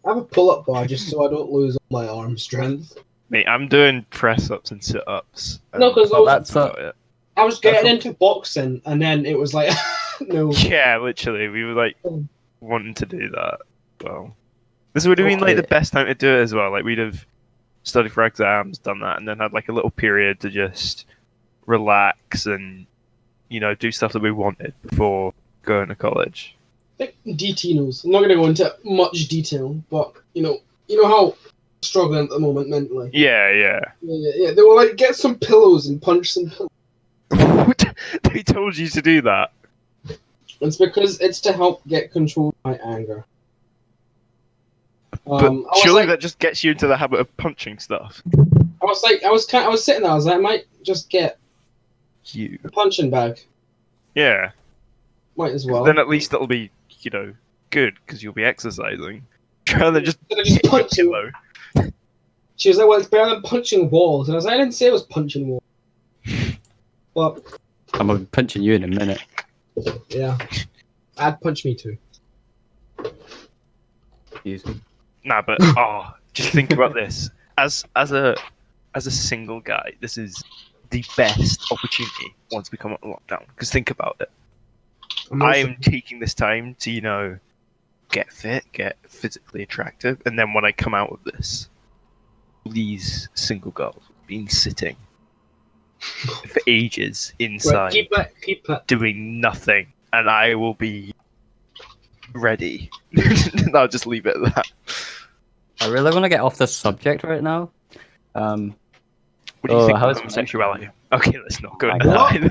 have a pull-up bar just so I don't lose all my arm strength. Mate, I'm doing press-ups and sit-ups. No, because it. I was getting into boxing, and then it was like, no. Yeah, literally, we were like wanting to do that. Well, this would have been like the best time to do it as well. Like we'd have studied for exams, done that, and then had like a little period to just relax and do stuff that we wanted before going to college. I think DT knows. I'm not going to go into much detail, but you know how I'm struggling at the moment mentally. Yeah. They were like, get some pillows and punch some pillows. They told you to do that. It's because it's to help get control of my anger. But surely that just gets you into the habit of punching stuff. I was sitting there. I was like, I might just get a punching bag. Yeah. Might as well. Then at least it'll be, good because you'll be exercising. Rather than just punching. She was like, well, it's better than punching walls, and I was like, I didn't say it was punching walls. Well, I'm gonna be punching you in a minute. Yeah, I'd punch me too. Excuse me. Nah, but just think about this. As a single guy, this is the best opportunity once we come out of lockdown. Because think about it. I'm taking this time to, get fit, get physically attractive, and then when I come out of this, these single girls have been sitting for ages inside, keep it. doing nothing, and I will be ready. And I'll just leave it at that. I really want to get off this subject right now. What do you think about homosexuality? Okay, let's not go into that.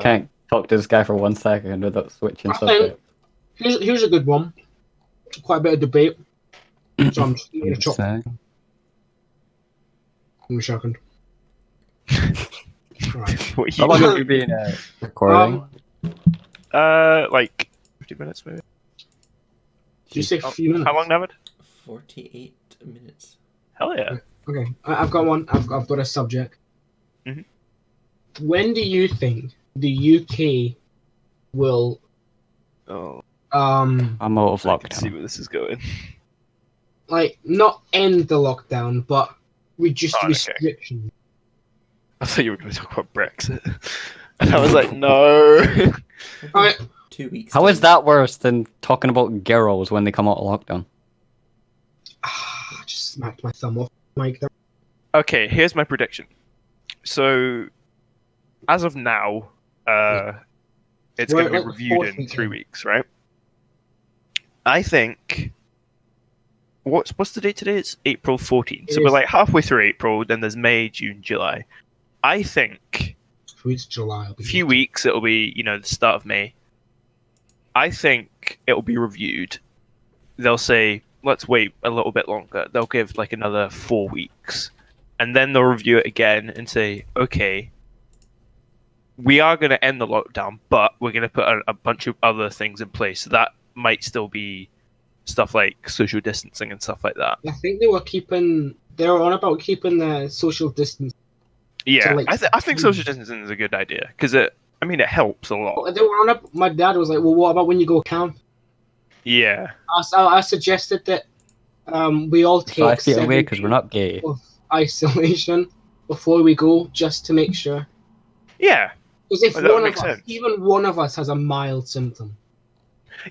Can't talk to this guy for 1 second without switching subject. Here's a good one. Quite a bit of debate. So I'm just going to chop. I'm shocking. Right. How long have you been recording? Like 50 minutes maybe. Did you say a few minutes? How long, David? 48 minutes. Hell yeah. Okay, I've got one. I've got a subject. Mhm. When do you think the UK will? I'm out of I can see lockdown. where this is going. Like not end the lockdown, but reduce restrictions. I thought you were going to talk about Brexit, and I was like, no. Alright. 2 weeks. How is that worse than talking about girls when they come out of lockdown? I just smacked my thumb off the mic there. Okay, here's my prediction. So, as of now, it's going to be reviewed in 3 weeks, right? I think. What's the date today? It's April 14th. So we're like halfway through April. Then there's May, June, July. I think. It's July. A few weeks. It'll be the start of May. I think it'll be reviewed. They'll say, let's wait a little bit longer. They'll give like another 4 weeks, and then they'll review it again and say, okay, we are going to end the lockdown, but we're going to put a bunch of other things in place. So that might still be stuff like social distancing and stuff like that. I think they were on about keeping the social distance. Yeah, like, I think social distancing is a good idea because it helps a lot. They were on up. My dad was like, "Well, what about when you go camp?" Yeah. I suggested that we all take 5 feet 7 away because we're not gay. of isolation before we go, just to make sure. Yeah. Because if That makes sense. even one of us has a mild symptom,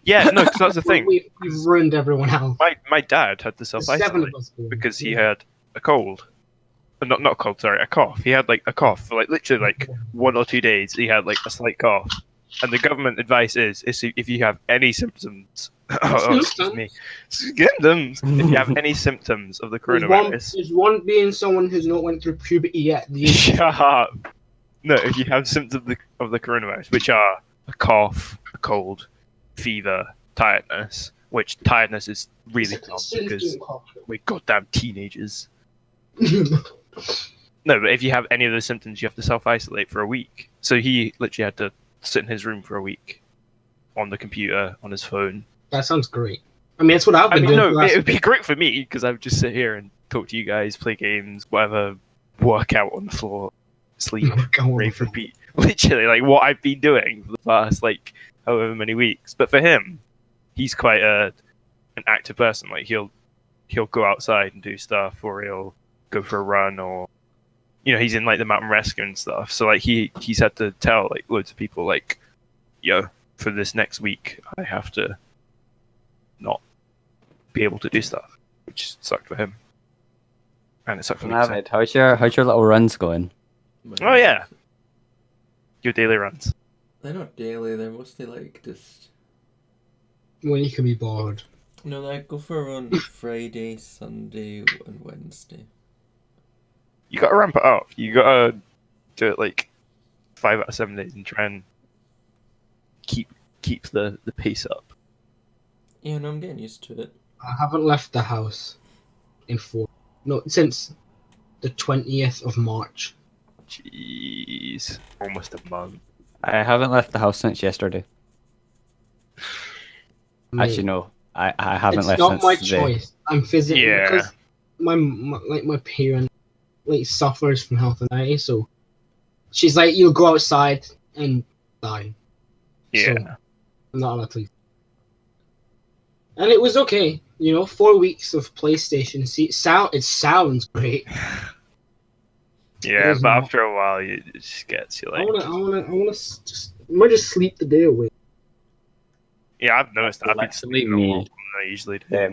Yeah, no, because that's the thing. we've ruined everyone else. My dad had to There's 7 self-isolate of us going. because he had a cold. Not a cold, sorry, a cough. He had like a cough for like literally like 1 or 2 days. He had like a slight cough, and the government advice is if you have any symptoms, excuse me, symptoms. If you have any symptoms of the coronavirus, There's one being someone who's not went through puberty yet. shut up. No, if you have symptoms of the coronavirus, which are a cough, a cold, fever, tiredness, which tiredness is really common because we're goddamn teenagers. No, but if you have any of those symptoms, you have to self-isolate for a week. So he literally had to sit in his room for a week on the computer, on his phone. That sounds great. I mean, that's what I've been doing. No, it would be great for me because I would just sit here and talk to you guys, play games, whatever, work out on the floor, sleep, rave, repeat. Literally, like what I've been doing for the past like however many weeks. But for him, he's quite an active person. Like he'll go outside and do stuff, or he'll go for a run, or he's in like the mountain rescue and stuff. So like he's had to tell like loads of people like, yo, for this next week I have to not be able to do stuff, which sucked for him, and it sucked for me. Navid, how's your little runs going? Oh yeah, your daily runs. They're not daily. They're mostly like just when you can be bored. No, like go for a run Friday, Sunday, and Wednesday. You gotta ramp it up. You gotta do it like 5 out of 7 days and try and keep the pace up. Yeah, no, I'm getting used to it. I haven't left the house since the 20th of March. Jeez, almost a month. I haven't left the house since yesterday. Actually, no, I haven't left since It's not my today. choice. I'm physically Yeah. because my parent suffers from health anxiety, so she's like, you'll go outside and die. Yeah. So I'm not allowed to leave. And it was okay, 4 weeks of PlayStation. See, it sounds great. Yeah, is but not. after a while, it just gets you I like. wanna just sleep the day away. Yeah, I've noticed that. I've been Literally sleeping me. more than I usually do. Yeah.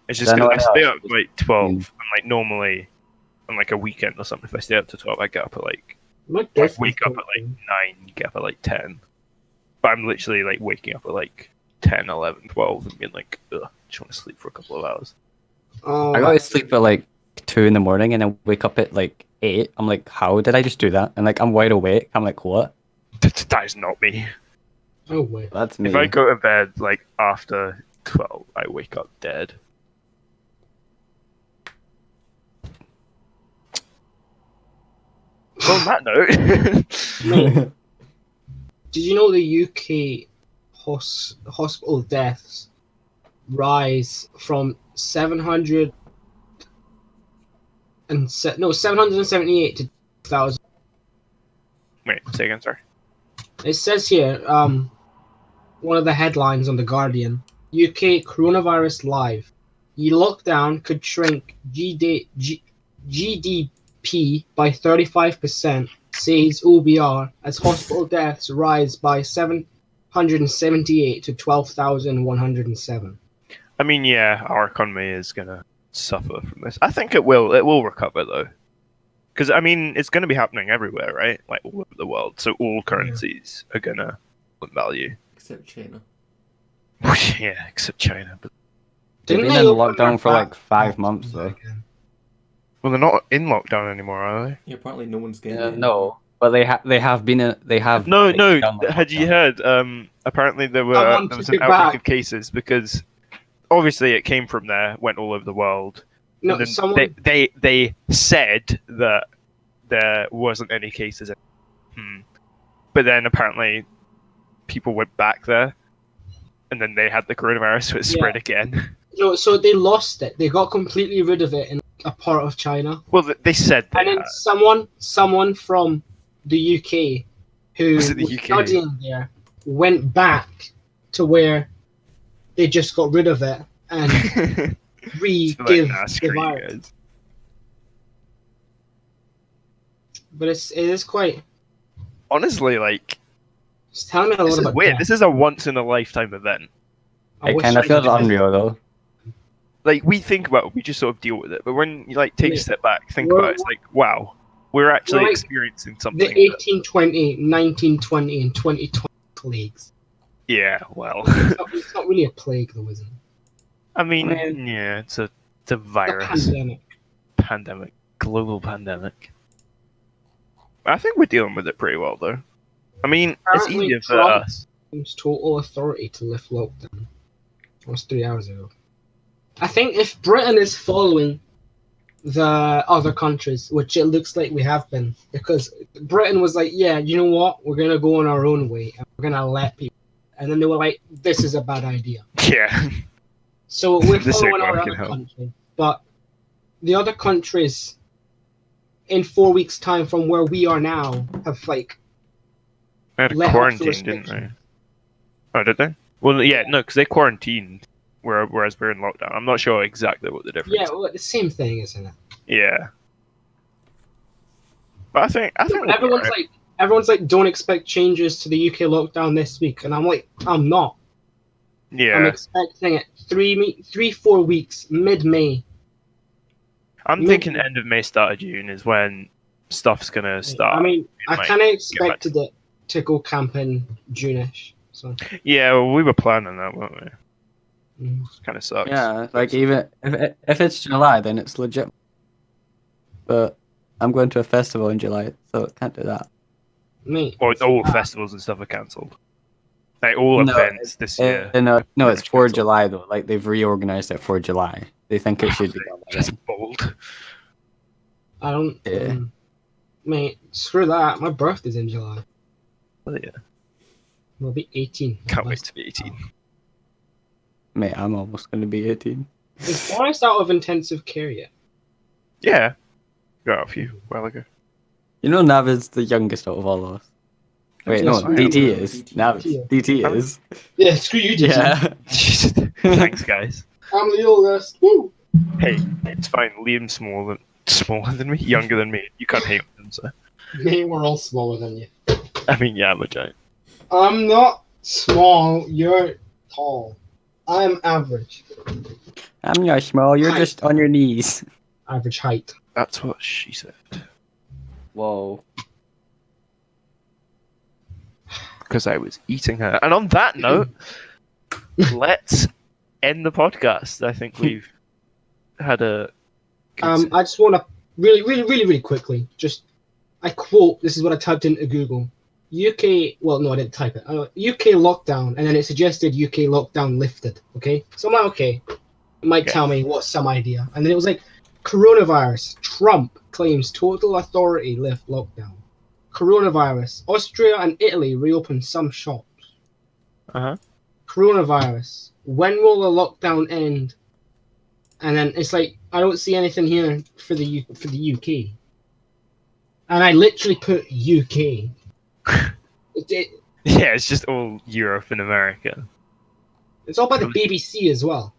It's just Then because I what stay else? up like 12, and like normally on like a weekend or something, if I stay up to 12, I get up at like wake up at like 9, get up at like 10. But I'm literally like waking up at like 10, 11, 12 and being like, ugh, I just want to sleep for a couple of hours. I go to sleep at like 2 in the morning and then wake up at like 8. I'm like, how did I just do that? And like I'm wide awake. I'm like, what? That is not me. Oh wait. That's me. If I go to bed like after 12, I wake up dead. On that note, No. Did you know the UK hospital deaths rise from 778 to 1,000? wait, say again, sorry. It says here, one of the headlines on The Guardian, UK coronavirus live. Lockdown could shrink GDP by 35%, says OBR, as hospital deaths rise by 778 to 12,107. I mean, yeah, our economy is gonna suffer from this. I think it will. It will recover though, because I mean, it's gonna be happening everywhere, right? Like all over the world. So all currencies are gonna value. Except China. Yeah, except China. But They've Didn't been they in open lockdown their for like back- 5 months though. well, they're not in lockdown anymore, are they? Yeah, apparently no one's getting it. No, but they have been in. They have. No, like, no. done, like, Had you lockdown. heard? Apparently there Someone was took an it outbreak back. of cases because obviously it came from there, went all over the world. No, And then someone. they said that there wasn't any cases. But then apparently people went back there, and then they had the coronavirus, so it spread again. No, so they lost it. They got completely rid of it in a part of China. Well, they said they And then had. someone from the UK who Was it the was UK? studying there went back to where they just got rid of it and Just like, re-give nah, the screw you virus. guys. But it is quite. Honestly, like, It's telling me a this lot is about weird. death. This is a once in a lifetime event. I It wish kind of I feels did. unreal though. Like, we think about it, we just sort of deal with it. But when you like take a Mate, step back, think we're- about it, it's like, wow, we're actually like experiencing The something. 1820, 1920, and 2020 plagues. Yeah, well, It's not really a plague, though, is it? I mean, I mean- yeah, it's a A virus, pandemic. global pandemic. I think we're dealing with it pretty well, though. I mean, it's Apparently easier for Trump- us. Seems total authority to lift lockdown. That was 3 hours ago. I think if Britain is following the other countries, which it looks like we have been, because Britain was like, yeah, you know what? We're going to go on our own way and we're going to let people. And then they were like, this is a bad idea. Yeah. So we're This ain't following our working other out. country. But the other countries, in 4 weeks' time from where we are now, have like They had a let off the quarantine, didn't they? restrictions. Oh, did they? Well, yeah, no, because they quarantined, whereas we're in lockdown. I'm not sure exactly what the difference Yeah, is. well, the same thing, isn't it? Yeah. But I think we'll be Everyone's alright. everyone's like, don't expect changes to the UK lockdown this week, and I'm like, I'm not. I'm Yeah. expecting it 4 weeks, mid-May. I'm Maybe- thinking end of May, start of June is when stuff's gonna start. I mean, I like, kind of expected it to go camping June-ish. So Yeah, well, we were planning that, weren't we? mm. Kind of sucks. Yeah, like even if it's July, then it's legit. But I'm going to a festival in July, so I can't do that. Mate, Or all festivals and stuff are cancelled. Like all No, events this year. No, it's for Cancelled. July though. Like they've reorganized it for July. They think it should be done by That's then. bold. I don't. Yeah. Mate, screw that. My birthday's in July. Oh, yeah. We'll be 18. Can't wait to be 18. Mate, I'm almost going to be 18. Is Boris out of intensive care yet? Yeah. Got a few while ago. You know, Nav is the youngest out of all of us. Wait, no, Yes, I am. DT is. Nav, DT is. Yeah, screw you, Yeah. Thanks, guys. I'm the oldest. Woo! Hey, it's fine. Liam's smaller than me, younger than me. You can't hate him, so. Mate, we're all smaller than you. I mean, yeah, I'm a giant. I'm not small. You're tall. I'm average. I'm not small, you're Height. just on your knees. Average height. That's what she said. Whoa. Because I was eating her. And on that note, let's end the podcast. I think we've had a. I just want to really quickly, I quote, this is what I typed into Google. UK, well, no, I didn't type it. UK lockdown, and then it suggested UK lockdown lifted, okay? So I'm like, okay, it might Okay. tell me what's some idea. And then it was like, coronavirus, Trump claims total authority lift lockdown. Coronavirus, Austria and Italy reopen some shops. Uh-huh. Coronavirus, when will the lockdown end? And then it's like, I don't see anything here for the UK. And I literally put UK. Yeah, it's just all Europe and America. It's all by the BBC as well.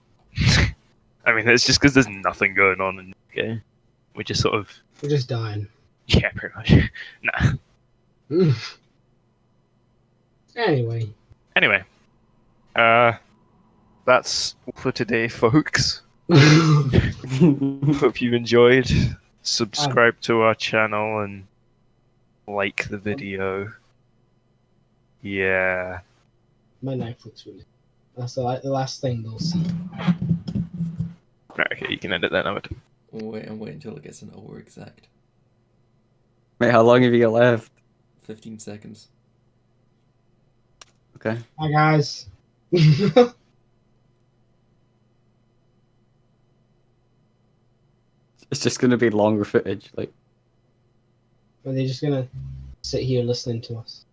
I mean, it's just because there's nothing going on in the UK. We're just sort of. We're just dying. Yeah, pretty much. Nah. Anyway. Anyway. That's all for today, folks. Hope you've enjoyed. Subscribe to our channel and like the video. Yeah. My knife looks really. That's the last thing they'll see. Right, okay, you can edit that now. Wait until it gets an hour exact. Mate, how long have you got left? 15 seconds. Okay. Hi guys. It's just gonna be longer footage. Like, Are they just gonna sit here listening to us?